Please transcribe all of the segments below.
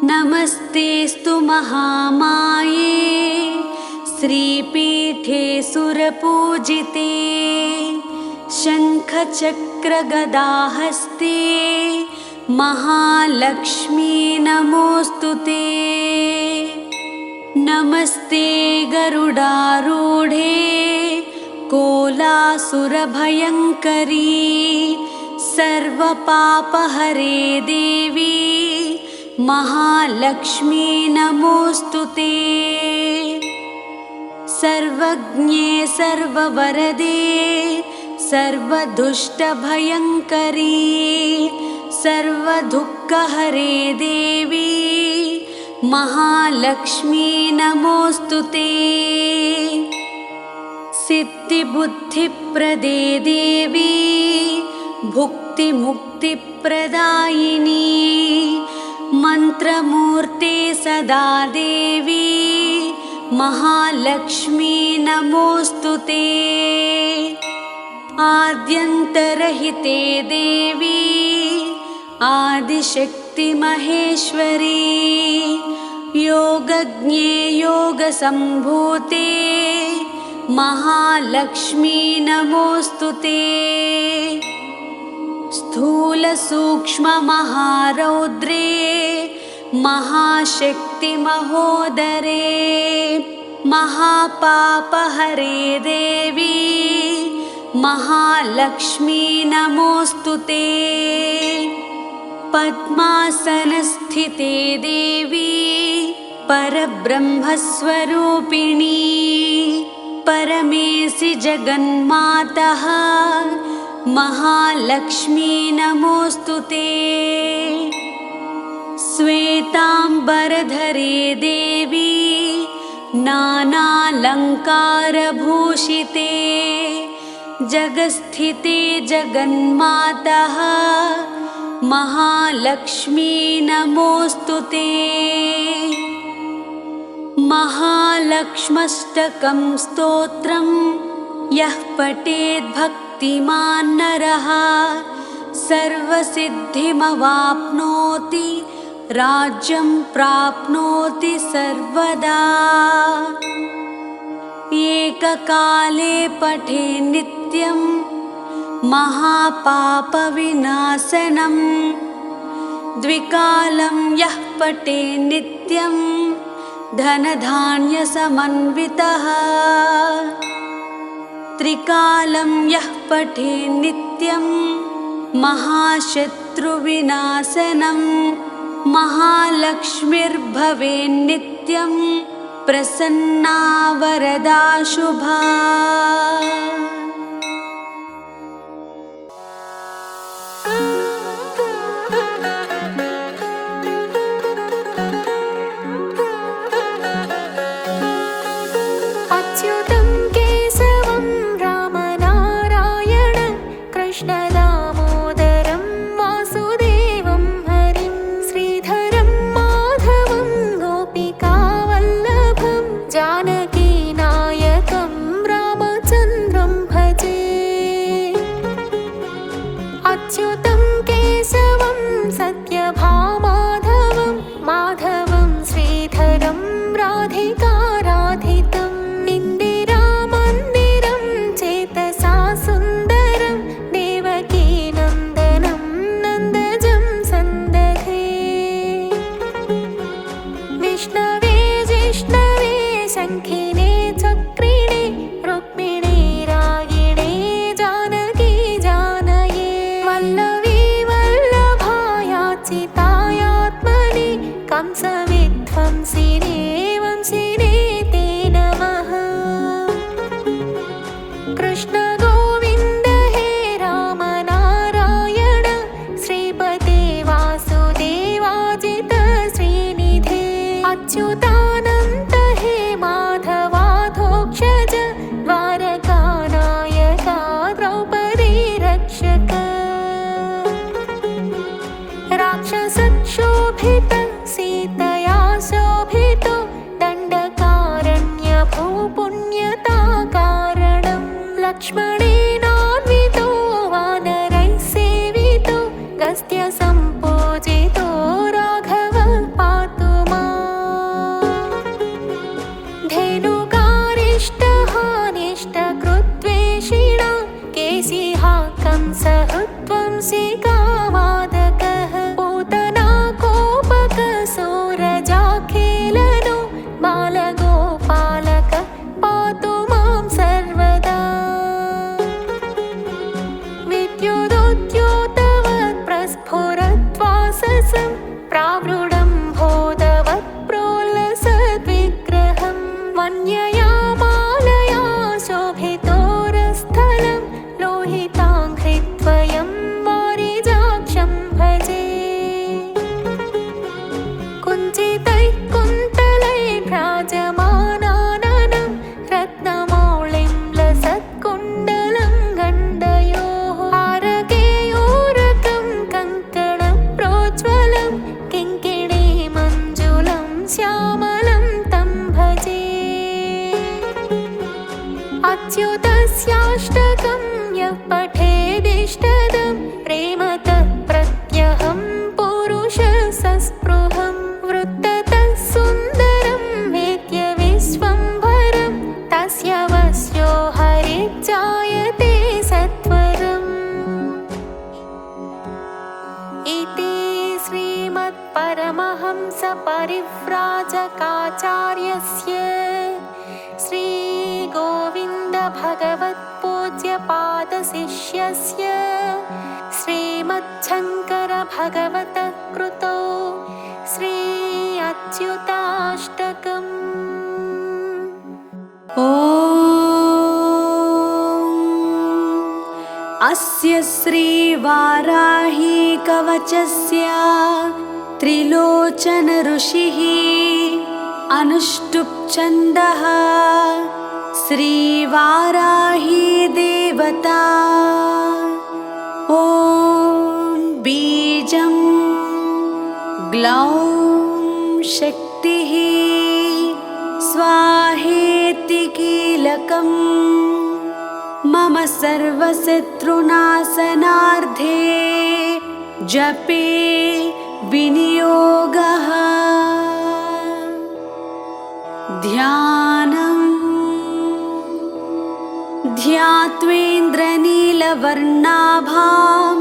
नमस्तेस्तु महामाये श्रीपीठे सुरपूजिते शङ्खचक्रगदाहस्ते महालक्ष्मी नमोऽस्तुते। नमस्ते गरुडारूढे कोलासुरभयङ्करी सर्वपापहरे देवी महालक्ष्मी नमोऽस्तुते। सर्वज्ञे सर्ववरदे सर्वदुष्टभयङ्करी सर्वदुःखहरे देवी महालक्ष्मी नमोऽस्तुते। सिद्धिबुद्धिप्रदे देवी भुक्तिमुक्तिप्रदायिनी मन्त्रमूर्ते सदा देवी महालक्ष्मी नमोऽस्तुते। आद्यन्तरहिते देवी आदिशक्ति महेश्वरी योगज्ञे योगसम्भूते महालक्ष्मी नमोऽस्तुते। स्थूलसूक्ष्ममहारौद्रे महाशक्ति महोदरे महापापहरे देवी महालक्ष्मी नमोऽस्तुते। पद्मासनस्थिते देवी परब्रह्मस्वरूपिणी परमेशि जगन्मातः महालक्ष्मी नमोऽस्तुते। श्वेताम्बरधरे देवी नानालङ्कारभूषिते जगस्थिते जगन्मातः महालक्ष्मी नमोऽस्तुते। महालक्ष्म्यष्टकं स्तोत्रं यः पठेत् भक्तिमान् नरः सर्वसिद्धिमवाप्नोति राज्यं प्राप्नोति सर्वदा। एककाले पठे नित्यं महापापविनाशनं द्विकालं यः पठे नित्यं धनधान्यसमन्वितः त्रिकालं यः पठे नित्यं महाशत्रुविनाशनं महालक्ष्मीर्भवेन्नित्यं प्रसन्ना वरदा शुभा। रुक्मिणी रागिणे जानकी जानये वल्लवी वल्लभ पुंसिकावादकः पूतनाकोपकसौरजाखेलनो बालगोपालकः पातु मां सर्वदा। विद्युदुद्योतवत् प्रस्फुरद्वाससं प्रावृढं बोधवत् प्रोल्लसद्विग्रहं वन्यया मालया शोभितोरस्थलं लोहिताङ्घ्रिद्वयं वारिजाक्षं भजे। कुञ्चितैः कुन्तलैर्भ्राजमानाननं रत्नमौलिं लसत्कुण्डलं गण्डयोः हारकेयूरकं कङ्कणं प्रोज्ज्वलं किङ्किणीमञ्जुलं श्यामलं तं भजे। अच्युतस्याष्टकं यः पठेदिष्टदं प्रेमतः प्रत्यहं पुरुषसस्पृहं वृत्ततः सुन्दरं वेद्य विश्वम्भरं तस्य वस्यो हरिर्जायते सत्वरम्। इति श्रीमत्परमहंसपरिव्राजकाचार्यस्य श्रीगोविन्दभगवत्पूज्यपादशिष्यस्य श्रीमच्छङ्करभगवतः कृतौ श्री अच्युताष्टकम्। ॐ अस्य श्रीवाराही कवचस्य त्रिलोचन ऋषिः अनुष्टुप् छन्दः श्रीवाराही देवता। ॐ बीजं ग्लौं शक्तिः स्वाहेति कीलकं मम सर्वशत्रुनाशनार्थे जपे विनियोगः। ध्यानम् ध्यात्वेन्द्रनीलवर्णाभां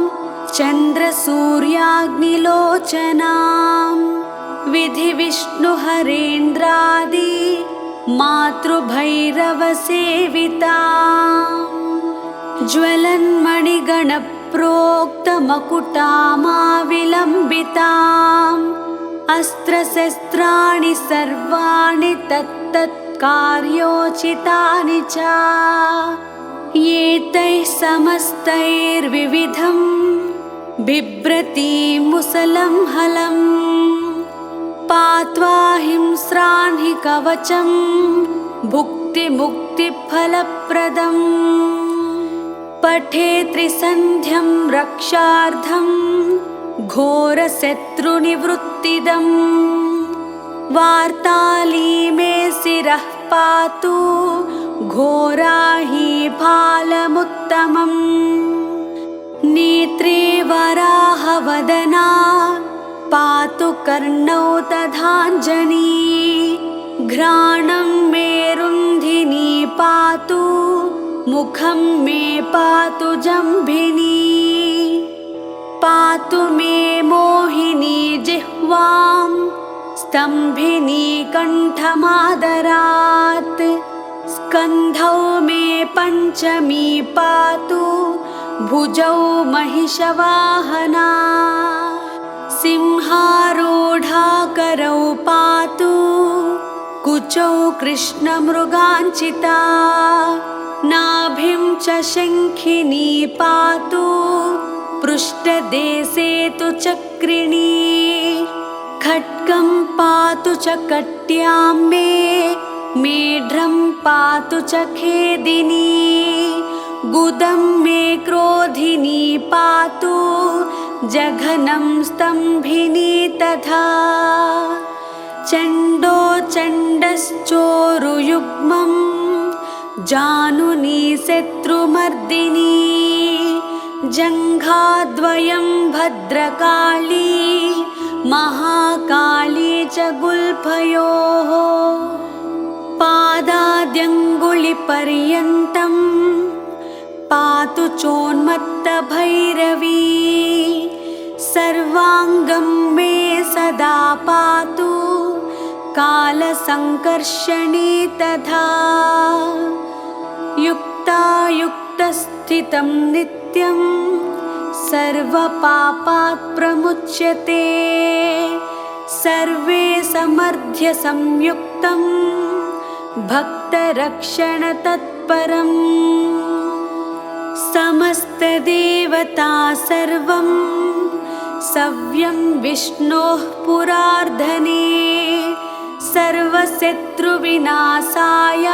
चन्द्रसूर्याग्निलोचनां विधिविष्णुहरेन्द्रादि मातृभैरवसेवितां ज्वलन्मणिगणप्रोक्तमकुटामाविलम्बिताम् अस्त्रशस्त्राणि सर्वाणि तत्तत्कार्योचितानि च एतैः समस्तैर्विविधं बिभ्रतीं मुसलं हलं पात्वा हिंस्राणि कवचं भुक्तिमुक्तिफलप्रदम् पठे त्रिसन्ध्यं रक्षार्थं घोरशत्रुनिवृत्तिदम् वार्ताली मे शिरः पातु घोराही फालमुत्तमम् नेत्रे वराहवदना पातु कर्णौ तथाञ्जनी घ्राणं मे रुन्धिनी पातु मुखं मे पातु जम्भिनी पातु मे मोहिनी जिह्वां स्तम्भिनी कण्ठमादरात् स्कन्धौ मे पञ्चमी पातु भुजौ महिषवाहना सिंहारूढाकरौ पातु कुचौ कृष्णमृगाञ्चिता नाभिं च शङ्खिनी पातु पृष्ठदेशे तु चक्रिणी खड्गं पातु च कट्यां मे मेढ्रं पातु च खेदिनी गुदं मे क्रोधिनी पातु जघनं स्तम्भिनी तथा चण्डो चण्डश्चोरुयुग्मं जानुनी शत्रुमर्दिनी जङ्घाद्वयं भद्रकाली महाकाली च गुल्फयोः पादाद्यङ्गुलिपर्यन्तं पातु चोन्मत्तभैरवी सर्वाङ्गं मे सदा पातु कालसङ्कर्षणे तथा युक्तायुक्तस्थितं नित्यं सर्वपापात् प्रमुच्यते सर्वे समर्थ्य संयुक्तं भक्तरक्षणतत्परम् समस्तदेवता सर्वं सव्यं विष्णोः पुरार्धने सर्वशत्रुविनाशाय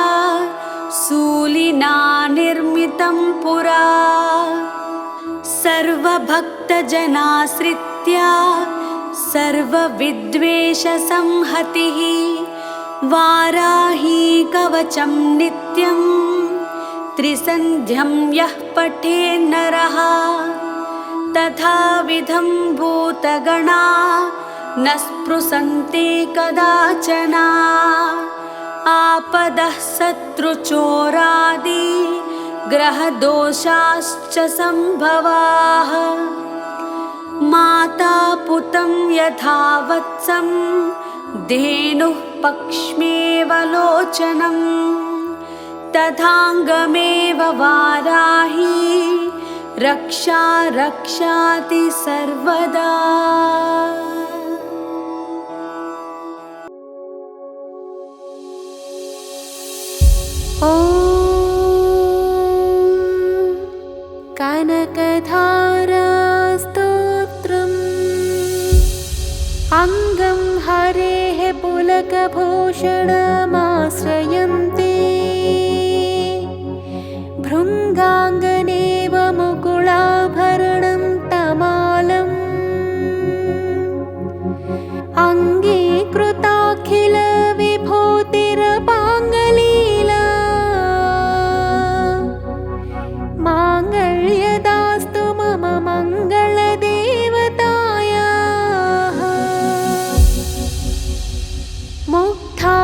शूलिना निर्मितं पुरा सर्वभक्तजनाश्रित्य सर्वविद्वेषसंहतिः वाराही कवचं नित्यं त्रिसन्ध्यं यः पठेन्नरः तथाविधं भूतगणा न स्पृशन्ते कदाचन आपदः शत्रुचोरादि ग्रहदोषाश्च सम्भवाः माता पुतं यथा वत्सं धेनुः पक्ष्मेव लोचनं तथाङ्गमेव वाराही रक्षा रक्षाति सर्वदा। कनकधारास्तोत्रम् अङ्गं हरेः पुलकभूषणमाश्रयन्ते भृङ्गाङ्गनेव मुकुलाभरणं तमालम् अङ्गीकृताखिल विभूतिरपाङ्गलीला माङ्गल्यदास्तु मम मङ्गलदेवतायाः मुग्धा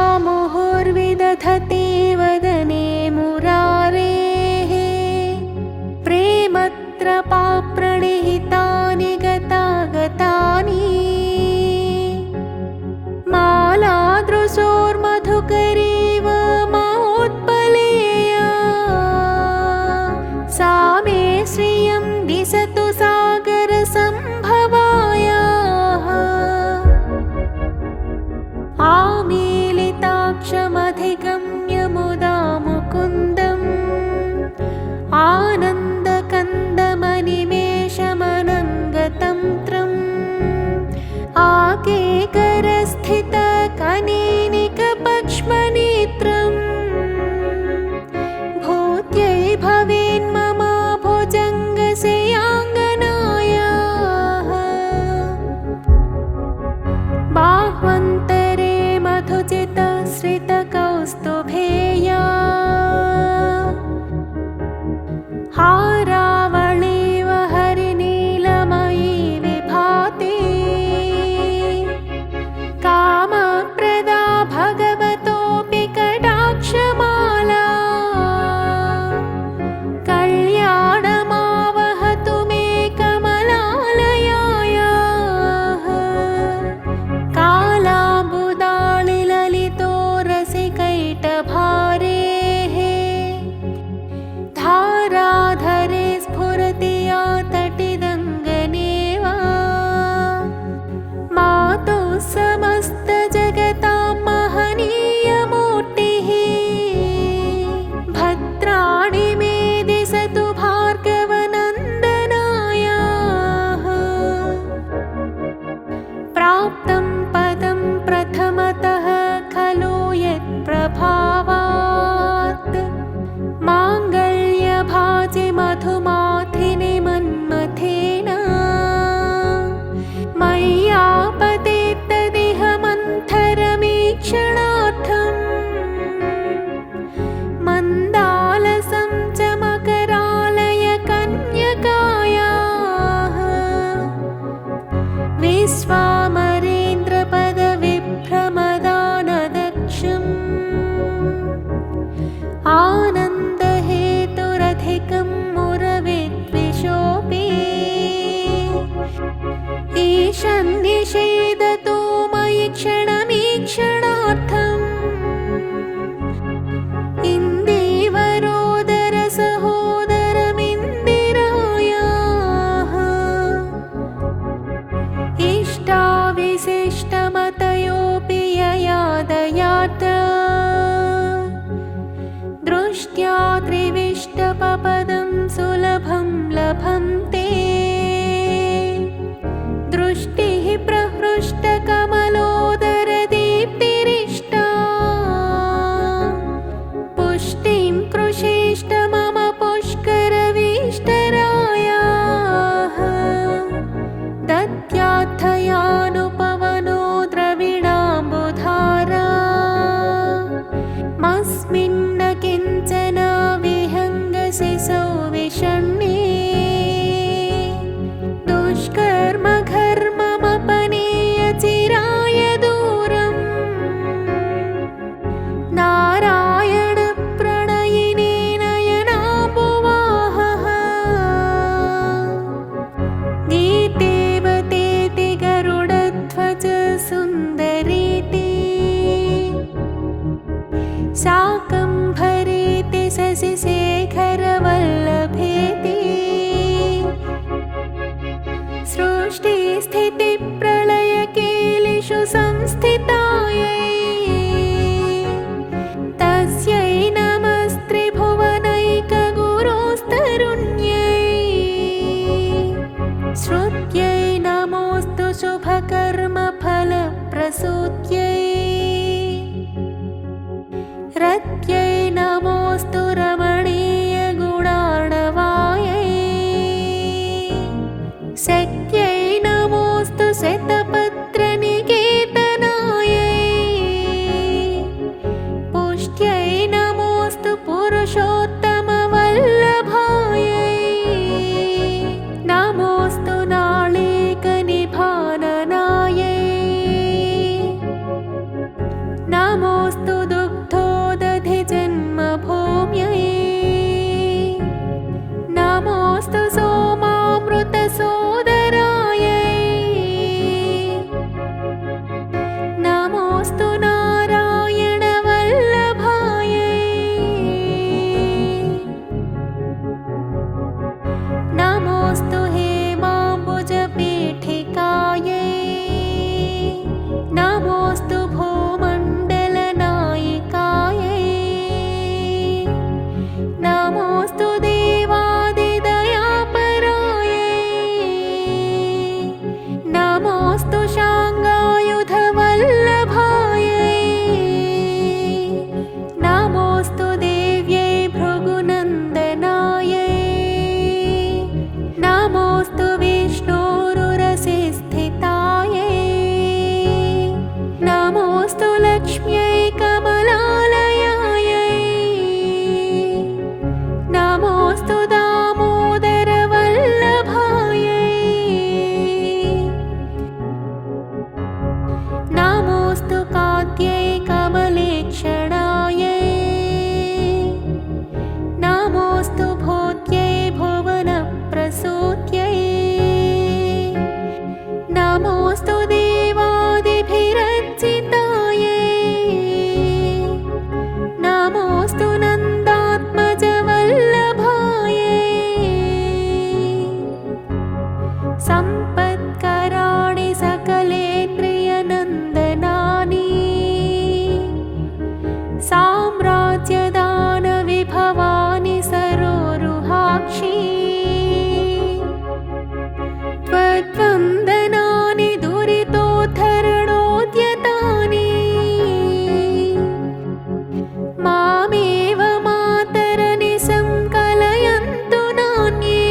सृष्टिस्थितिप्रलयकेलिषु संस्थितायै तस्यै नमस्त्रिभुवनैकगुरोस्तरुण्यै श्रुत्यै नमोऽस्तु शुभकर्मफलप्रसूत्यै रत्यै नमोऽस्तु रमणीयगुणार्णवायै शक्त्यै नमोऽस्तु शतपत्रनिकेतनायै पुष्ट्यै नमोऽस्तु पुरुषोत्तमवल्लभायै नमोऽस्तु नाळीकनिभाननायै नमोऽस्तु दुग्धोदधिजन्मभूम्यै नमोऽस्तु सोमामृतसोदरायै नमोऽस्तु नारायणवल्लभायै नमोऽस्तु हेमाम्बुजपीठिकायै नमोऽस्तु भूमण्डलनायिकायै नमोऽस्तु देवादिदयापरायै नमोऽस्तु शाङ्गायुधवल्लभायै नमोऽस्तु देव्यै भृगुनन्दनायै नमोऽस्तु विष्णोरुरसि स्थितायै नमोऽस्तु लक्ष्म्यै कमलालयायै नमोऽस्तु दामोदरवल्लभायै नमोऽस्तु कात्यै कमलेक्षणायै नमोऽस्तु भूत्यै भुवनप्रसूत्यै नमोऽस्तु देवादिभिरर्चितायै नमोऽस्तु नन्दात्मजवल्लभायै सम्पत्कराणि सकलेन्द्रियनन्दनानि साम्राज्यदानविभवानि सरोरुहाक्षी त्वद्वन्दनानि दुरितोद्धरणोद्यतानि मामेव मातरनिशं कलयन्तु नान्ये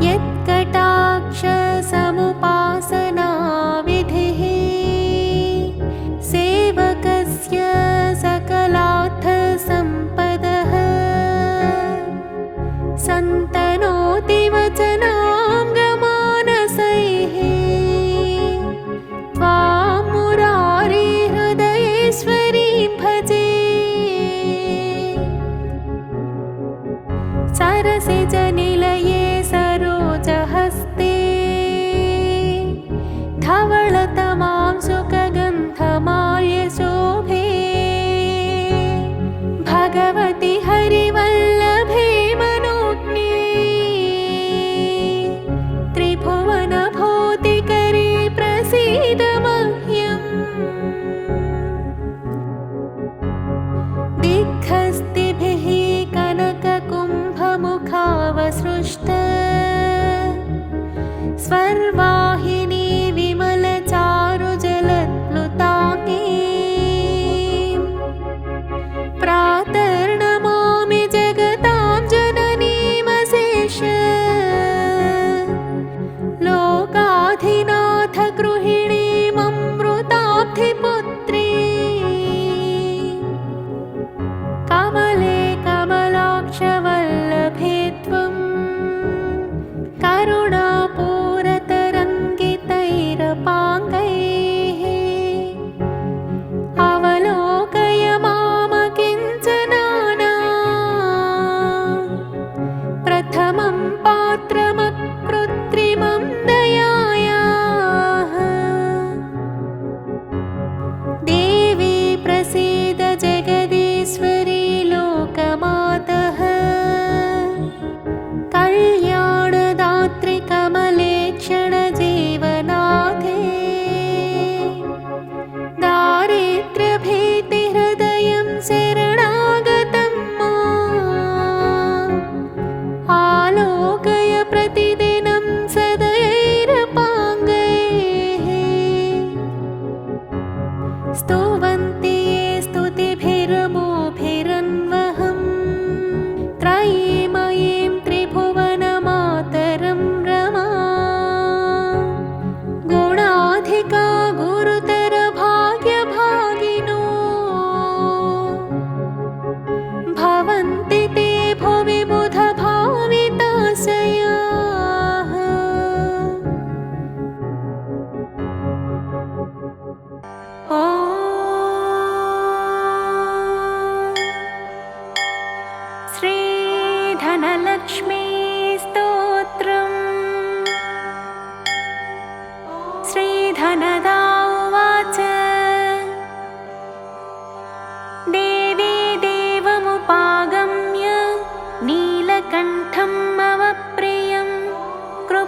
यत्कटाक्षसमुपासनाविधिः सेवकस्य सकलार्थसम्पदः सन्तनोति वचनाङ्गमानसैः त्वां मुरारिहृदयेश्वरीं भजे सरसिजनिलये सरोजहस्ते धवलतमां सुखगन्धमाल्यशोभे भगवति हरिवल्लभे मनोज्ञे त्रिभुवनभूतिकरे प्रसीद मह्यम् दिग्हस्तिभिः कनककुम्भमुखावसृष्ट स्वर्वाहिनी विमलचारुजलप्लुताङ्गी प्रातर्नमामि जगतां जननीमशेष लोकाधिनाथ गृहिणीममृताब्धिपुत्री कमले कमलाक्षवल्लभे त्वं करुणापूरतरङ्गिणी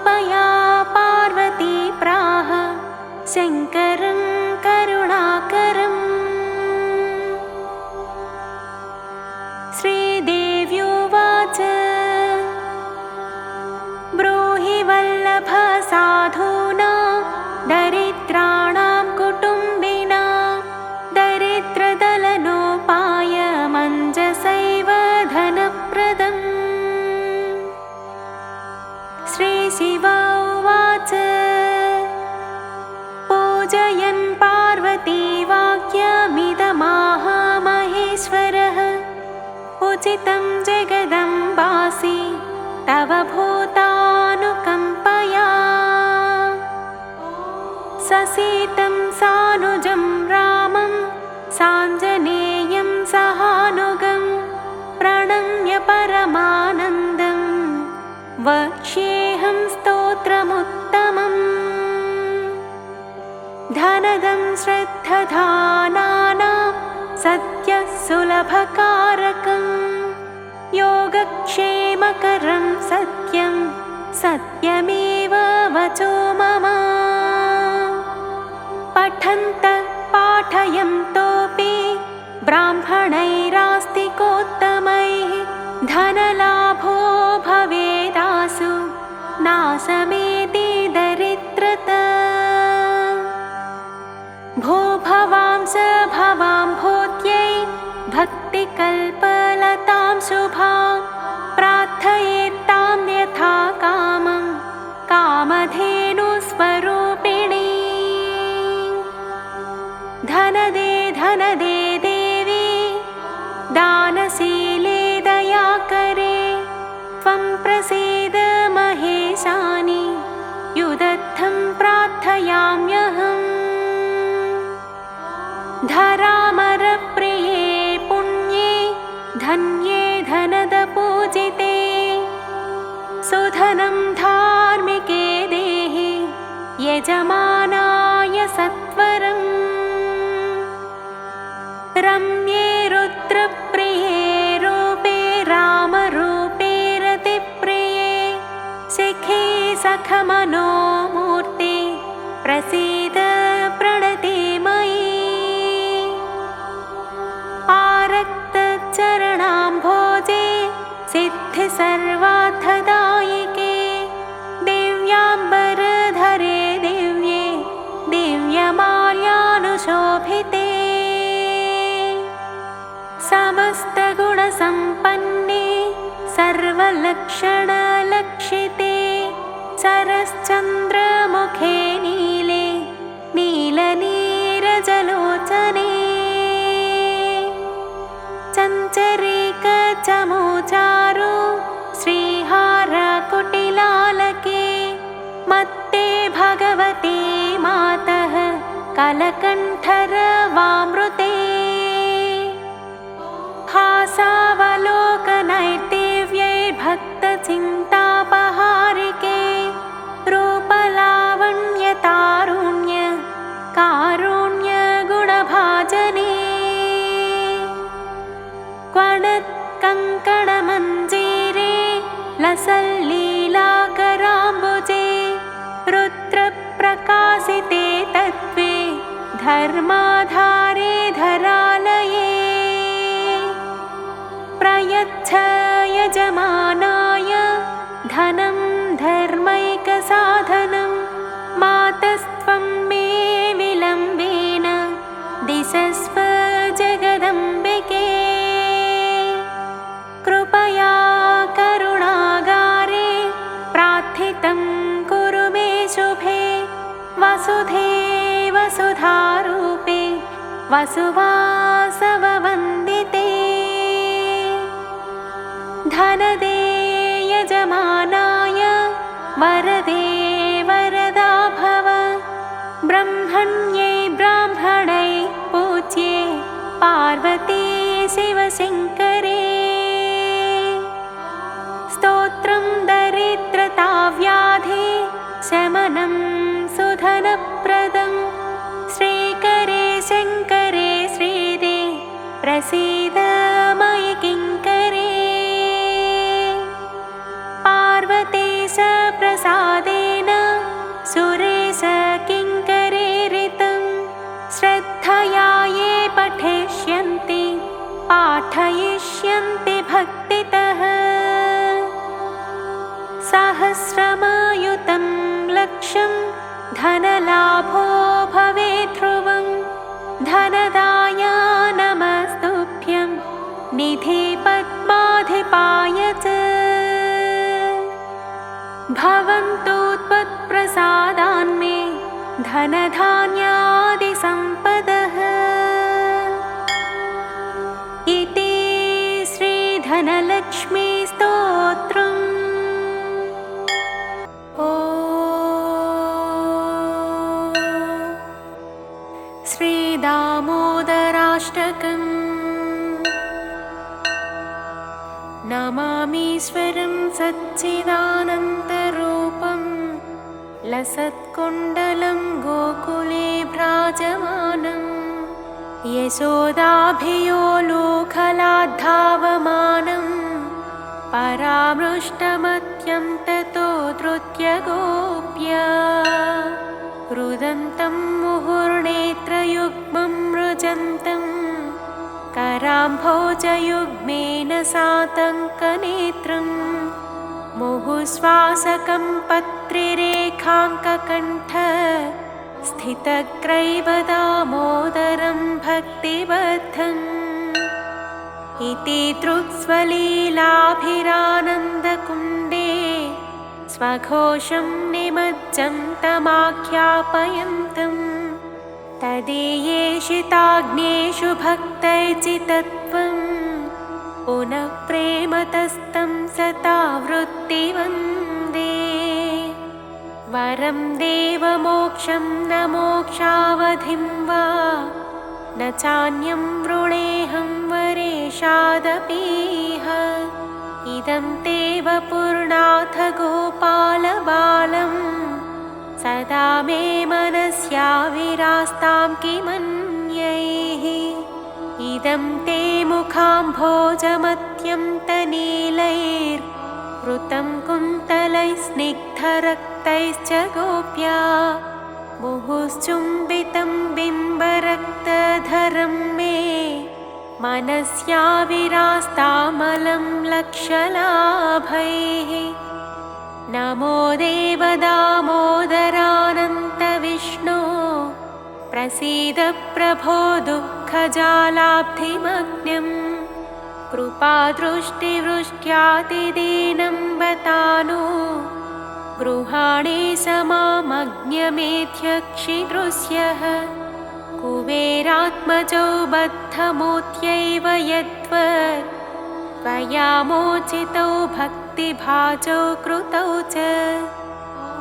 कृपया पार्वती प्राह शङ्करं करुणाकरम्। श्रीदेव्युवाच ब्रूहि वल्लभ साधूना दरिद्राणां कुटुम्बिना दरिद्रदलनोपायमञ्जसैव धनप्रदम्। श्रीशिव उवाच पूजयन् पार्वती वाक्यमिदमाह महेश्वरः उचितं जगदम्बासि तव भूतानुकम्पया। ससीतं सानुजं रामं साञ्जनेयं सहानुगं प्रणम्य परमानन्दं वक्ष्येऽहं स्तोत्रमुत्तमम्। धनदं श्रद्धधानानां सत्यसुलभकारकं योगक्षेमकरं सत्यं सत्यमेव वचो मम। पठन्तः पाठयन्तोऽपि ब्राह्मणैरास्तिकोत्तमैः धनलाभो भवेदासु नाशमेति दरिद्रता। भूभवांस भवां भूत्यै भक्तिकल्पलतां शुभां प्रार्थयेत्तां यथा कामं कामधेनुस्वरूपिणी। धनदे धनदे देवी दानशीले दयाकरे त्वं प्रसीद महेशानि युदर्थं प्रार्थयाम्यहम्। धरामरप्रिये पुण्ये धन्ये धनदपूजिते सुधनं धार्मिके देहि यजमानाय सत्वरम्। रम्ये रुद्रप्रिये रूपे रामरूपे रतिप्रिये शिखे सखमनोमूर्ते प्रसीद प्रणते मयि। आरक्तचरणाम्भोजे सिद्धिसर्वार्थदायिके दिव्याम्बरधरे दिव्ये दिव्यमाल्यानुशोभिते। समस्तगुणसम्पन्ने सर्वलक्षणलक्षिते सरश्चन्द्रमुखे नीले नीलनीरजलोचने। चञ्चरीकचमूचारु श्रीहारकुटिलालके मत्ते भगवते मातः कलकण्ठरवामृते। हासावलोकनैर्दिव्यै भक्तचिन्तापहारिके रूपलावण्यतारुण्य कारुण्यगुणभाजने। क्वणत्कङ्कणमञ्जीरे लसल्लीलाकराम्बुजे रुद्रप्रकाशिते तत्त्वे धर्माधारे धरालये। प्रयच्छ यजमानाय धनं धर्मैकसाधनं मातस्त्वं मे विलम्बेन दिशस्व जगदम्बिके। कृपया करुणागारे प्रार्थितं कुरु मे शुभे वसुधे वसुधारूपे वसुवासववन्दिते। धनदे यजमानाय वरदे वरदा भव ब्रह्मण्ये ब्राह्मणै पूज्ये पार्वती शिवशङ्करे। स्तोत्रं दरिद्रताव्याधि शमनं सुधनप्रदं श्रीकरे शङ्करे श्रीदे प्रसीद मयि किङ्करे। पार्वतीश प्रसादे सहस्रमायुतं लक्ष्यं धनलाभो भवेत् ध्रुवं धनदाया नमस्तुभ्यं निधे पद्माधिपाय च भवन्तु त्वत्प्रसादान्मे धनधान्यादिसम्पदः। इति श्रीधनलक्ष्मी स्तोत्रम्। ॐ श्रीदामोदराष्टकम्। नमामीश्वरं सच्चिदानन्दरूपं लसत्कुण्डलं गोकुले भ्राजमानं यशोदाभियो लोकलाद्धावमानं परामृष्टमत्यं ततो धृत्य गोप्या रुदन्तं मुहुर्नेत्रयुग्मं मृजन्तम् कराम्भोजयुग्मेन सातङ्कनेत्रं मुहुश्वासकं पत्रिरेखाङ्ककण्ठ स्थितग्रैवदामोदरं भक्तिबद्धम्। इति दृक्स्वलीलाभिरानन्दकुण्डे स्वघोषं निमज्जन्तमाख्यापयन्तम् तदीयेषिताग्नेषु भक्तैर्चितत्वं पुनः प्रेमतस्तं सतावृत्तिवन्दे वरं देवमोक्षं न मोक्षावधिं वा न चान्यं वृणेऽहं वरेशादपीह इदं ते वपुर्नाथ गोपालबालम् सदा मे मनस्याविरास्तां किमन्यैः इदं ते मुखाम्भोजमत्यन्तनीलैर्वृतं कुन्तलैः स्निग्धरक्तैश्च गोप्या मुहुश्चुम्बितं बिम्बरक्तधरं मे मनस्याविरास्तामलं लक्षलाभैः। नमो देवदामोदरानन्तविष्णो प्रसीद प्रभो दुःखजालाब्धिमग्नं कृपादृष्टिवृष्ट्यातिदीनं बतानु गृहाणे समामज्ञमेध्यक्षिदृश्यः कुबेरात्मजौ बद्धमूर्त्यैव यद्वत् त्वयामोचितौ भक्तिभाजौ कृतौ च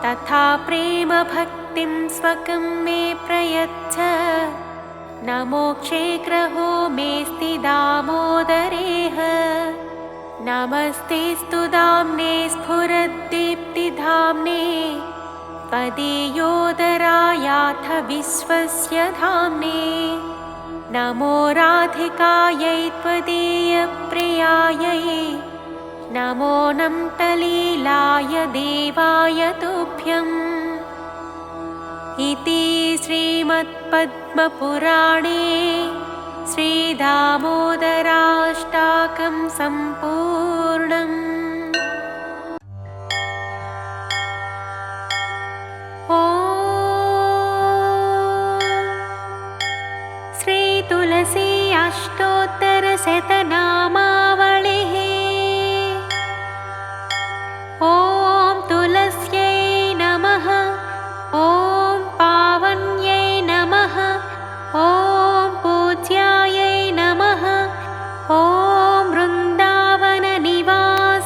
तथा प्रेमभक्तिं स्वकं मे प्रयच्छ न मोक्षे ग्रहो मेऽस्ति दामोदरेह। नमस्तेऽस्तु दाम्ने स्फुरद्दीप्तिधाम्ने त्वदीयोदरायाथ विश्वस्य धाम्ने नमो राधिकायै त्वदीयप्रियायै नमो नन्तलीलाय देवाय तुभ्यम्। इति श्रीमद्पद्मपुराणे श्रीदामोदराष्टाकं सम्पूर्णम्। ॐ श्रीतुलसी अष्टोत्तरशतनामावलिः। ॐ तुलस्यै नमः। ॐ पावन्यै नमः। ॐ पूज्यायै नमः। ॐ वृन्दावननिवास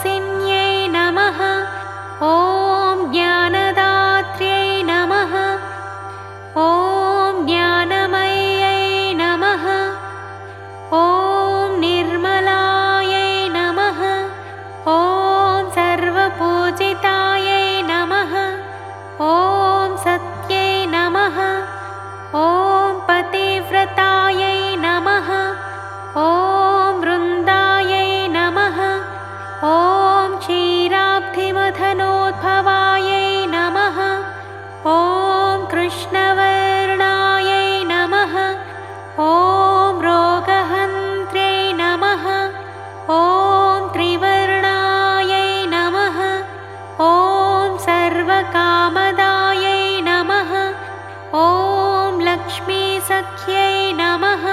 सख्यै नमः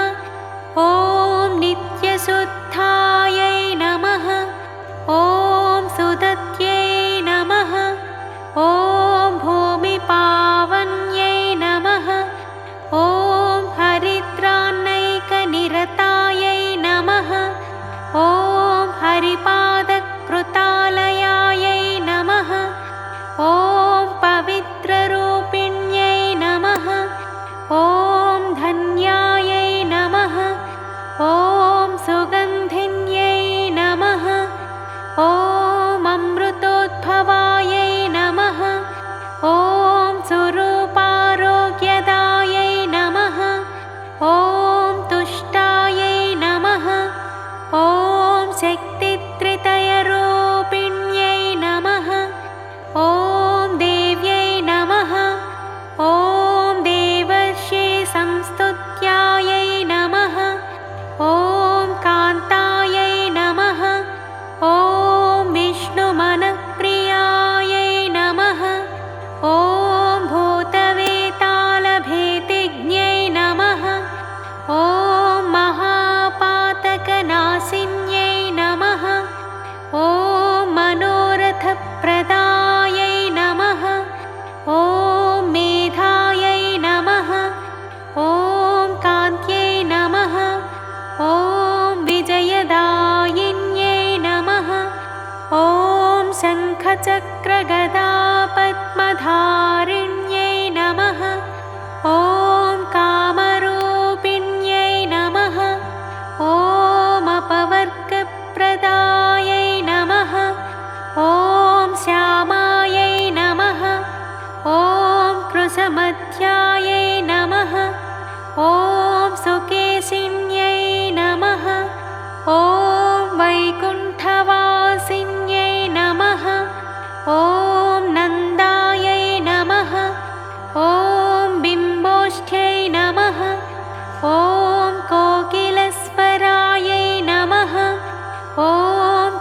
ॐ नित्यशुद्धायै नमः ॐ सुदत्यै नमः ॐ भूमिपावन्यै नमः ॐ हरिद्रान्नैकनिरतायै नमः ॐ हरिपादकृतालयायै नमः ॐ पवित्ररूपिण्यै नमः ॐ धन्यायै नमः ॐ सुगन्धिन्यै नमः ॐ अमृतोद्भवायै नमः ॐ स्वरूपारोग्यदायै नमः ॐ तुष्टायै नमः ॐ शक्तित्रितयरूपिण्यै नमः ॐ देव्यै नमः ॐ देवर्षि संस्तुत्यायै नमः ॐ कान्तायै नमः ॐ विष्णुमनप्रियायै नमः ॐ भूतवेतालभेदिज्ञै नमः ॐ महापातकनाशिन्यै नमः ॐ मनोरथप्रदायै नमः ॐ मेधायै नमः ॐ कान्त्यै नमः ॐ विजयदायिन्यै नमः ॐ शङ्खचक्रगदापद्मधारिण्यै नमः ॐ कामरूपिण्यै नमः ॐ अपवर्गप्रदायै नमः ॐ श्यामायै नमः ॐ कृशमध्यायै नमः ॐ सुकेशिन्यै नमः ॐ वैकुण्ठवासिन्यै नमः ॐ नन्दायै नमः ॐ बिम्बोष्ठ्यै नमः ॐ कोकिलस्वरायै नमः ॐ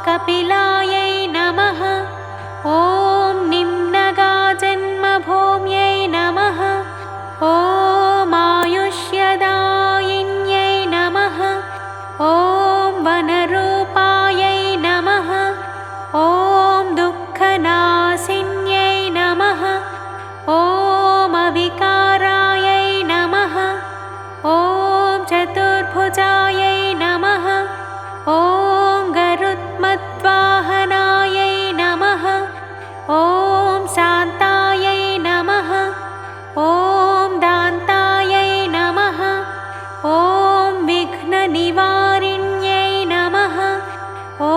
कपिलायै नमः ॐ निम्नगाजन्मभूम्यै नमः ॐ आयुष्यदायिन्यै नमः ॐ वनरूपायै नमः ॐ दुःखनाशिन्यै नमः ॐ अविकारायै नमः ॐ चतुर्भुजायै नमः ॐ गरुत्मद्वाहनायै नमः ॐ शान्तायै नमः ॐ दान्तायै नमः ॐ विघ्ननिवारिण्यै नमः ॐ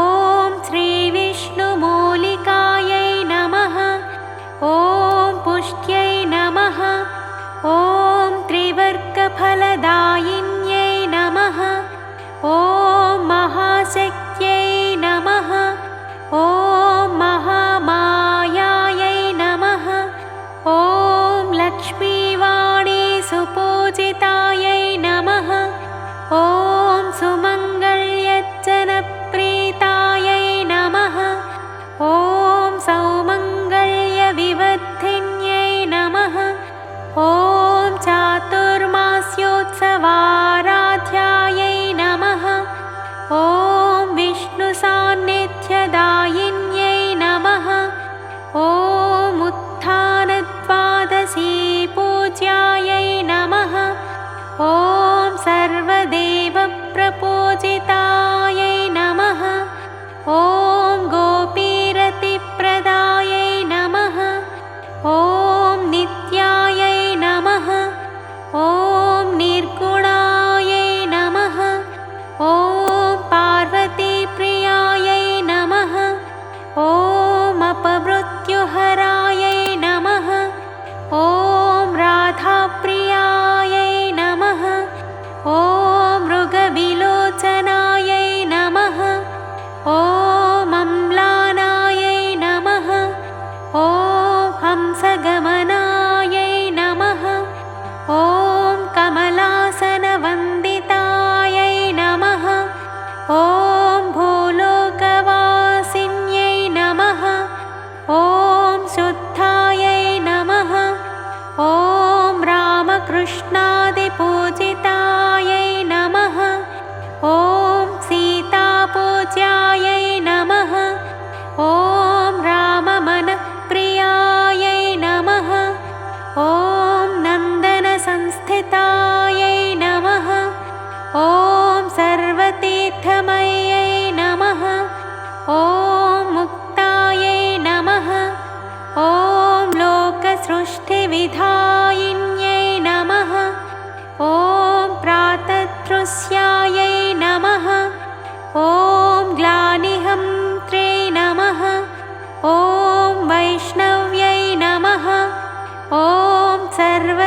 श्रीविष्णुमूलिकायै नमः ॐ पुष्ट्यै नमः ॐ त्रिवर्गफलदायिन्यै नमः ॐ महाशक्त्यै नमः ॐ महामायायै नमः ॐ लक्ष्मीवाणी सुपूजितायै नमः ॐ सुमङ्गल्यज्जनप्रीतायै नमः ॐ सौमङ्गल्यविवर्धिन्यै नमः ॐ चातुर्मास्योत्सवाय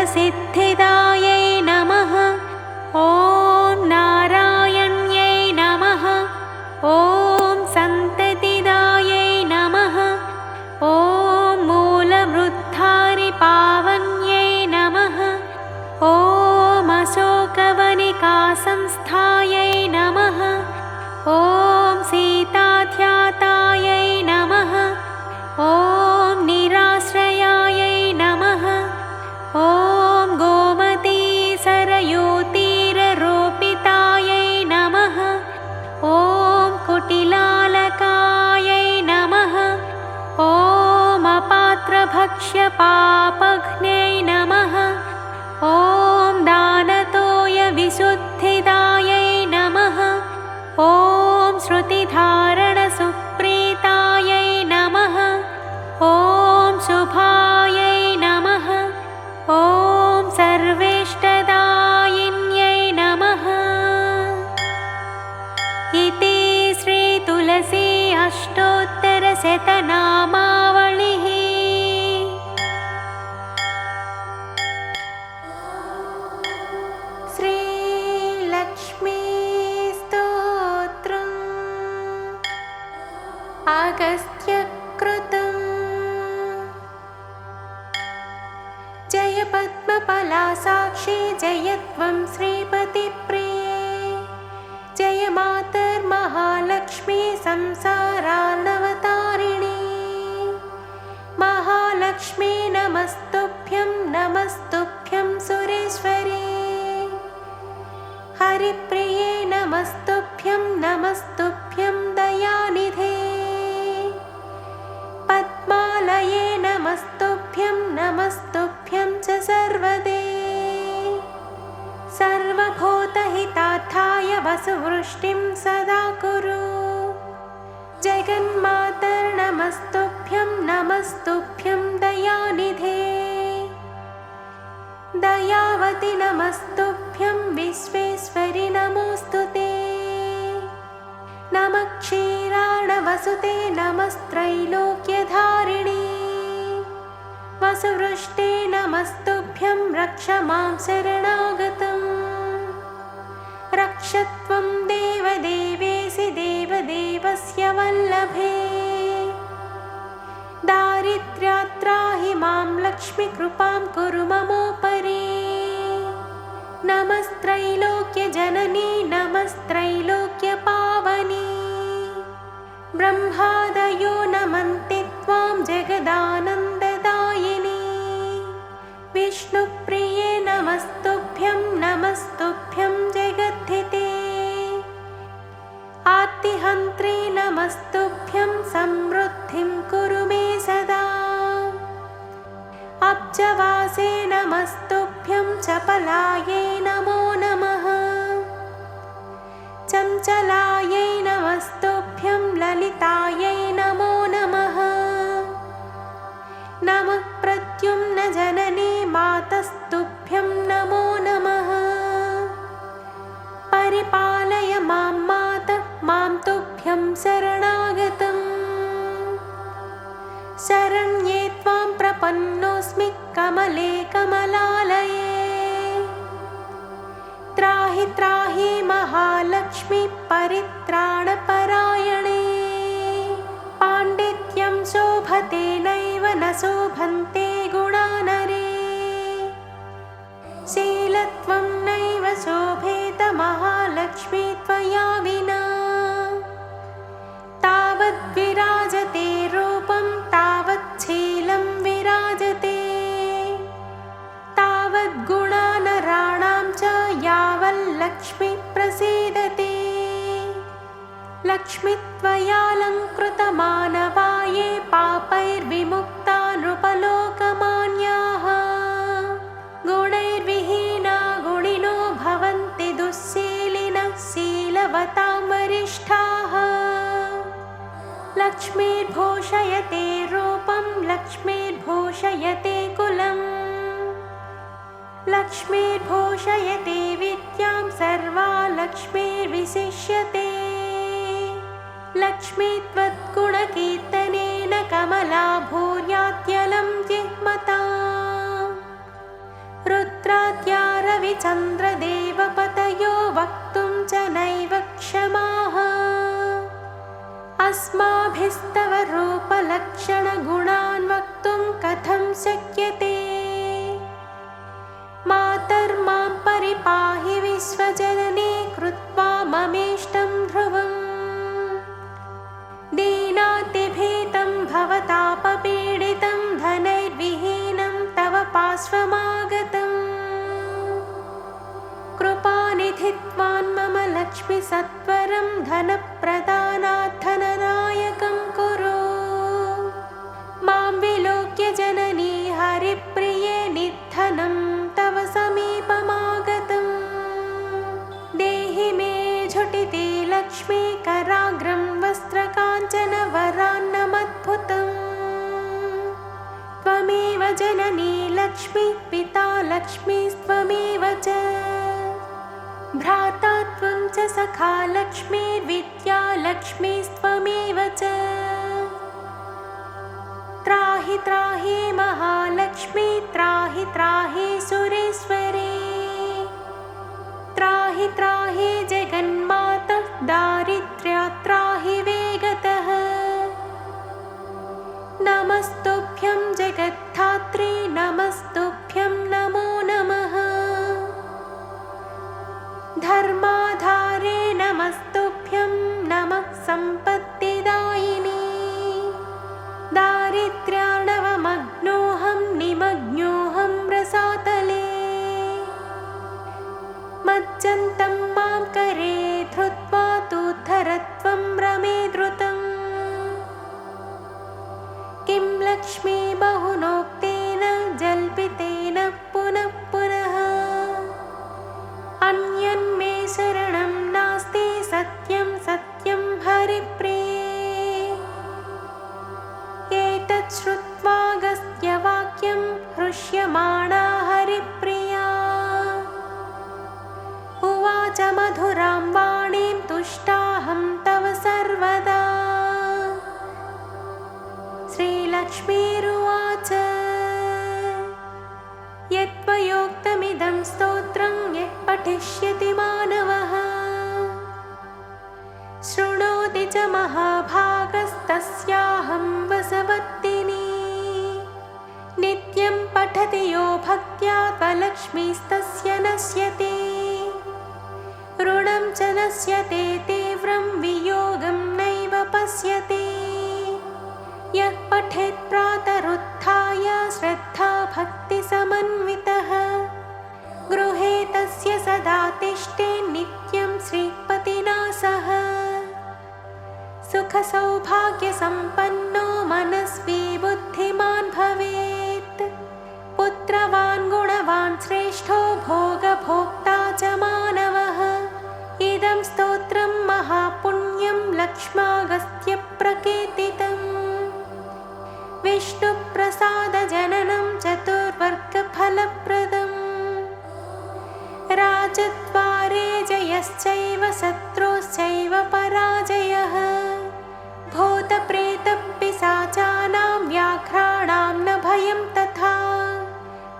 सर्वसिद्धिदायै नमः। ॐ नारायण्यै नमः। ॐ सन्ततिदायै नमः। ॐ मूलवृद्धारिपावन्यै नमः। ॐ अशोकवनिकासंस्थायै नमः। ॐ सीताध्यातायै नमः। ॐ निराश्रयायै नमः। ॐ गोमतीसरयूतीररोपितायै नमः। ॐ कुटिलालकायै नमः। ॐ अपात्रभक्ष्यपापघ्नै नमः। ॐ दानतोयविशुद्धिदायै नमः। ॐ श्रुतिधारणसुप्रीतायै नमः। ॐ शुभायै नमः। ॐ सर्वेष्टदायिन्यै नमः। इति श्रीतुलसी अष्टोत्तरशतनामावलिः। श्रीलक्ष्मीस्तोत्रम् अगस्त्यकृतम्। जय पद्मफलासाक्षी जय त्वं श्रीपतिप्रिये। जय मातर्महालक्ष्मी संसारार्णवतारिणी। महालक्ष्मी नमस्तुभ्यं नमस्तुभ्यं सुरेश्वरी। हरिप्रिये नमस्तुभ्यं नमस्तुभ्यं दयानिधे। पद्मालये नमस्तुभ्यं नमस्तुभ्यं च सर्वदे। सर्वभूतहितार्थाय वसुवृष्टिं सदा कुरु। जगन्मातर्नमस्तुभ्यं नमस्तुभ्यं दयानिधे। दयावति नमस्तुभ्यं विश्वेश्वरि नमोऽस्तुते। नमः क्षीरार्णवसुते नमस्त्रैलोक्यधारिणी। वसुवृष्टे नमस्तुभ्यं रक्ष मां शरणागतम्। रक्ष त्वं देवदेवेशि देवदेवस्य वल्लभे। दारिद्र्यात्राहि मां लक्ष्मीकृपां कुरु ममोपरि। नमस्त्रैलोक्यजननी नमस्त्रैलोक्यपावनी। ब्रह्मादयो नमन्ति त्वां जगदानन्ददायिनी। विष्णुप्रिये नमस्तुभ्यं नमस्तुभ्यं जगद्धिते। आर्तिहन्त्रे नमस्तुभ्यं समृद्धिं कुरु मे सदा। अब्जवासे नमस्तुभ्यं चपलायै नमो नमः। चञ्चलायै नमस्तुभ्यं ललितायै नमो नमः। नमः प्रद्युम्नजननी मातस्तुभ्यं नमो नमः। परिपालय मां मातः मां तुभ्यं शरणागतम्। शरण्ये त्वां प्रपन्नोऽस्मि कमले कमलालये। त्राहि त्राहि महालक्ष्मी परित्राणपरायणे। पाण्डित्यं शोभते नैव न शोभन्ते गुणा नरे। शीलत्वं नैव शोभेत महालक्ष्मी त्वया विना। तावद्विराजते रूपं तावच्छीलं विराजते। तावद्गुणा नराणां च यावल्लक्ष्मी प्रसीदते। लक्ष्मी त्वयालङ्कृतमानवा ये पापैर्विमुक्ता नृपलोकमान्याः। गुणैर्विहीना गुणिनो भवन्ति दुःशीलिनः शीलवतां वरिष्ठाः। लक्ष्मीर्भूषयते रूपं लक्ष्मीर्भूषयते कुलम्। लक्ष्मीर्भूषयते विद्यां सर्वा लक्ष्मीर्विशिष्यते। लक्ष्मी त्वद्गुणकीर्तनेन कमला भूयात्यलं जिह्मता। रुद्राद्या रविचन्द्रदेवपतयो वक्तुं च नैव क्षमाः अस्माभिस्तव रूपलक्षणगुणान् वक्तुं कथं शक्यते मातर्मां परिपाहि विश्वजननी कृत्वा ममेष्टं ध्रुवम् दीनातिभीतं भवतापपीडितं धनैर्विहीनं तव पार्श्वमागतम् कृपानिधि त्वां मम लक्ष्मीसत्वरं धनप्रदानात् धननायकं कुरु मां विलोक्य जननी हरिप्रिये निर्धनं तव समीपमागतम् देहि मे झटिति लक्ष्मी कराग्रं वस्त्रकाञ्चनवरान्नमद्भुतम् त्वमेव जननी लक्ष्मी पिता लक्ष्मीस्त्वमेव च भ्राता त्वं च सखा लक्ष्मी विद्या लक्ष्मीस्त्वमेव च त्राहि त्राहि महालक्ष्मी त्राहि त्राहि सुरेश्वरी त्राहि त्राहि जगन्माता दारिद्र्यात् त्राहि वेगतः नमस्तुभ्यं जगद्धात्री नमस्तुभ्यं नमो नमः धर्माधारे नमस्तुभ्यं नमः सम्पत्तिदायिनी दारिद्र्यार्णवमग्नोऽहं निमग्नोऽहं रसातले मज्जन्तं मां करे धृत्वा तूद्धरत्वं रमे द्रुतम् किं लक्ष्मी बहुनोक्तेन जल्पितेन पुनः पुनः अन्यन्मे शरणं नास्ति सत्यं सत्यं हरिप्रिये एतत् श्रुत्वागस्त्यवाक्यं हृष्यमाणा हरिप्रिया उवाच मधुरां वाणीं तुष्टाहं तव सर्वदा श्रीलक्ष्मीरुवाच यत्त्वयोक्तमिदं स्तोत्रं यः पठिष्यति मानवः शृणोति च महाभागस्तस्याहं वसवत्तिनी नित्यं पठति यो भक्त्या त्वलक्ष्मीस्तस्य नश्यते ऋणं च नश्यते तीव्रं वियोगं नैव पश्यते यः पठेत् प्रातरुत्थाय श्रद्धा भक्तिसमन्वितः गृहे तस्य सदा तिष्ठे नित्यं श्रीपतिना सह सुखसौभाग्यसम्पन्नो मनस्वी बुद्धिमान् भवेत् पुत्रवान् गुणवान् श्रेष्ठो भोगभोक्ता च मानवः इदं स्तोत्रं महापुण्यं लक्ष्मागस्त्यप्रकीर्तितम् विष्णुप्रसादजननं चतुर्वर्गफलप्रदम् राजद्वारे जयश्चैव शत्रुश्चैव पराजयः भूतप्रेतपिशाचानां व्याघ्राणां न भयं तथा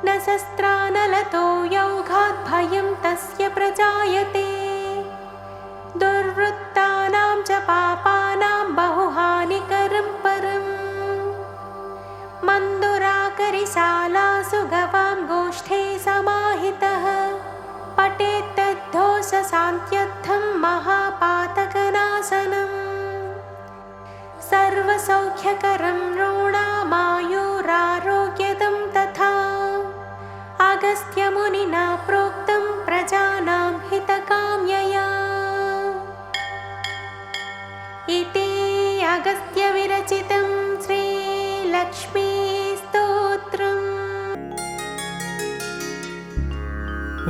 न शस्त्रानलतो यौघात् भयं तस्य प्रजायते दुर्वृत्तानां च पापानां बहुहानिकरं परम् मन्दुराकरिशालासु गवां गोष्ठे समाहितः पठेत्तद्धोषशान्त्यर्थं महापातकनाशनम् सर्वसौख्यकरं नृणामायुरारोग्यदं तथा अगस्त्यमुनिना प्रोक्तं प्रजानां हितकाम्यया इति अगस्त्यविरचितं श्रीलक्ष्मीस्तोत्रम्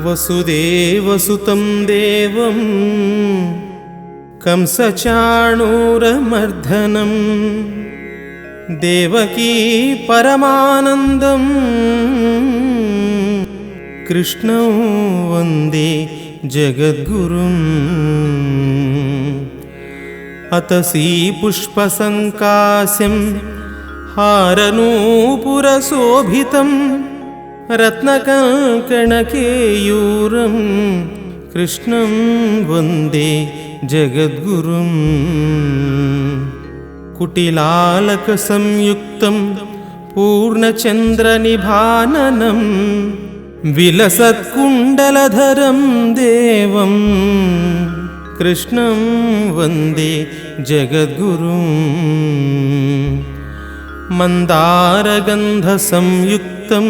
वसुदेवसुतं देवं कंसचाणूरमर्दनं देवकी परमानन्दं कृष्णं वन्दे जगद्गुरुम् अतसी पुष्पसङ्कास्यं हारनूपुरशोभितं रत्नकङ्कणकेयूरं कृष्णं वन्दे जगद्गुरुम् कुटिलालकसंयुक्तं पूर्णचन्द्रनिभाननं विलसत्कुण्डलधरं देवं कृष्णं वन्दे जगद्गुरुम् मन्दारगन्धसंयुक्तं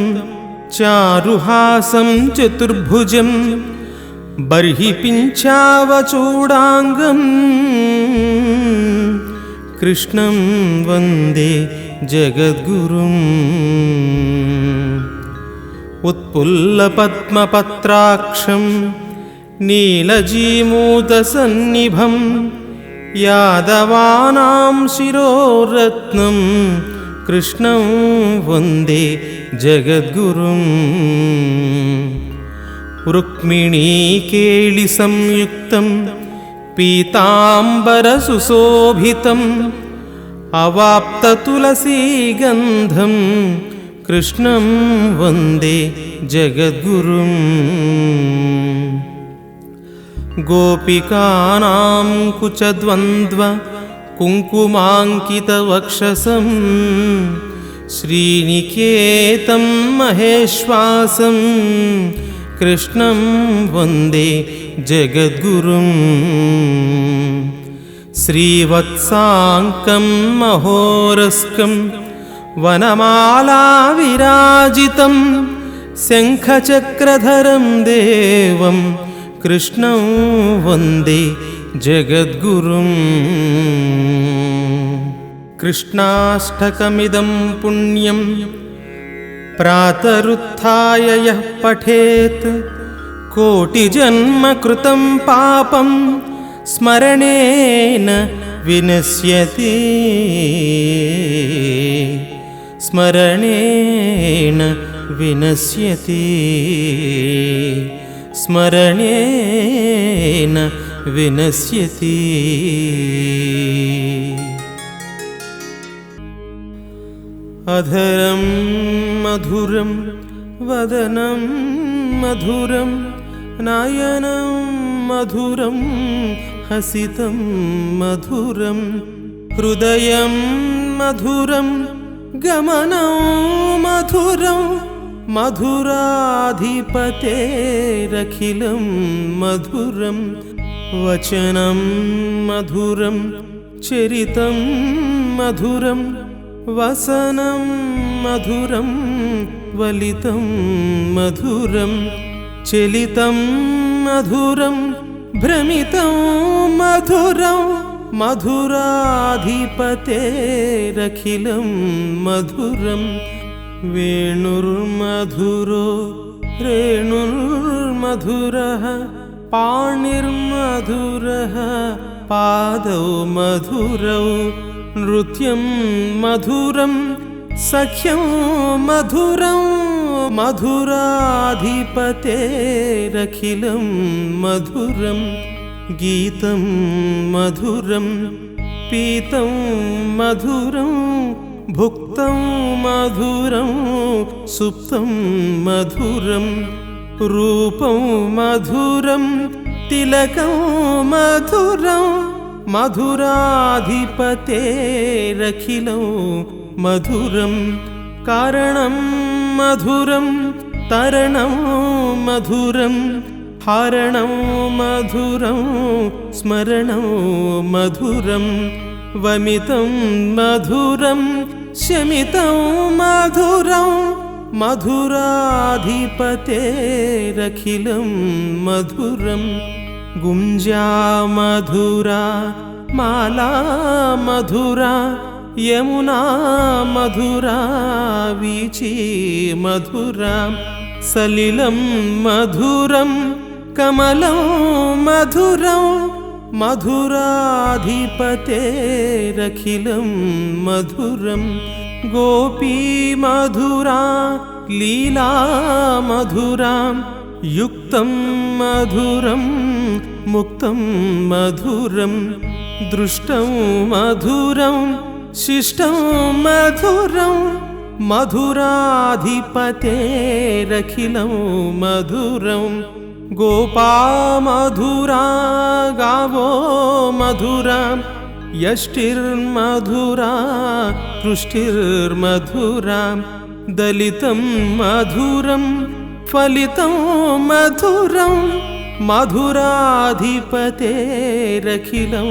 चारुहासं चतुर्भुजं बर्हिपिञ्चावचूडाङ्गं कृष्णं वन्दे जगद्गुरुम् उत्पुल्लपद्मपत्राक्षं नीलजीमूतसन्निभं यादवानां शिरोरत्नं कृष्णं वन्दे जगद्गुरुम् रुक्मिणीकेलिसंयुक्तं पीताम्बरसुशोभितम् अवाप्ततुलसीगन्धं कृष्णं वन्दे जगद्गुरुम् गोपिकानां कुचद्वन्द्व कुङ्कुमाङ्कितवक्षसं श्रीनिकेतं महेश्वासं कृष्णं वन्दे जगद्गुरुम् श्रीवत्साङ्कं महोरस्कं वनमालाविराजितं शङ्खचक्रधरं देवं कृष्णं वन्दे जगद्गुरुम् कृष्णाष्टकमिदं पुण्यं प्रातरुत्थाय यः पठेत् कोटिजन्मकृतं पापं स्मरणेन विनश्यति स्मरणेन विनश्यति स्मरणेन विनश्यति अधरं मधुरं वदनं मधुरं नयनं मधुरं हसितं मधुरं हृदयं मधुरं गमनं मधुरं मधुराधिपतेरखिलं मधुरं वचनं मधुरं चरितं मधुरं वसनं मधुरं वलितं मधुरं चलितं मधुरं भ्रमितं मधुरं मधुराधिपतेरखिलं मधुरं वेणुर्मधुरो रेणुर्मधुरः पाणिर्मधुरः पादौ मधुरौ नृत्यं मधुरं सख्यं मधुरं मधुराधिपतेरखिलं मधुरं गीतं मधुरं पीतं मधुरं भुक्तं मधुरं सुप्तं मधुरं रूपं मधुरं तिलकं मधुरं मधुराधिपतेरखिलं मधुरं कारणं मधुरं तरणं मधुरं हारणं मधुरं स्मरणं मधुरं वमितं मधुरं शमितं मधुरं मधुराधिपतेरखिलं मधुरं गुञ्जा मधुरा माला मधुरा यमुना मधुरा वीची मधुरा सलिलं मधुरं कमलं मधुरं मधुराधिपतेरखिलं मधुरं गोपी मधुरा लीला मधुरा युक्तं मधुरं मुक्तं मधुरं दृष्टं मधुरं शिष्टं मधुरं मधुराधिपतेरखिलं मधुरं गोपामधुरा गावो मधुरा यष्टिर्मधुरा पुष्टिर्मधुरा दलितं मधुरं फलितं मधुरं मधुराधिपतेरखिलं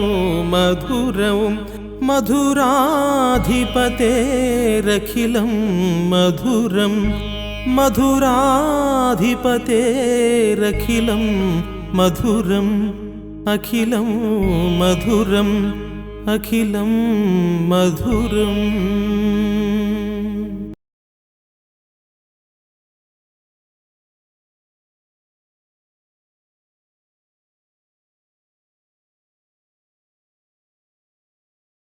मधुरं मधुराधिपतेरखिलं मधुरं मधुराधिपतेरखिलं मधुरम् अखिलं मधुरम् अखिलं मधुरम्।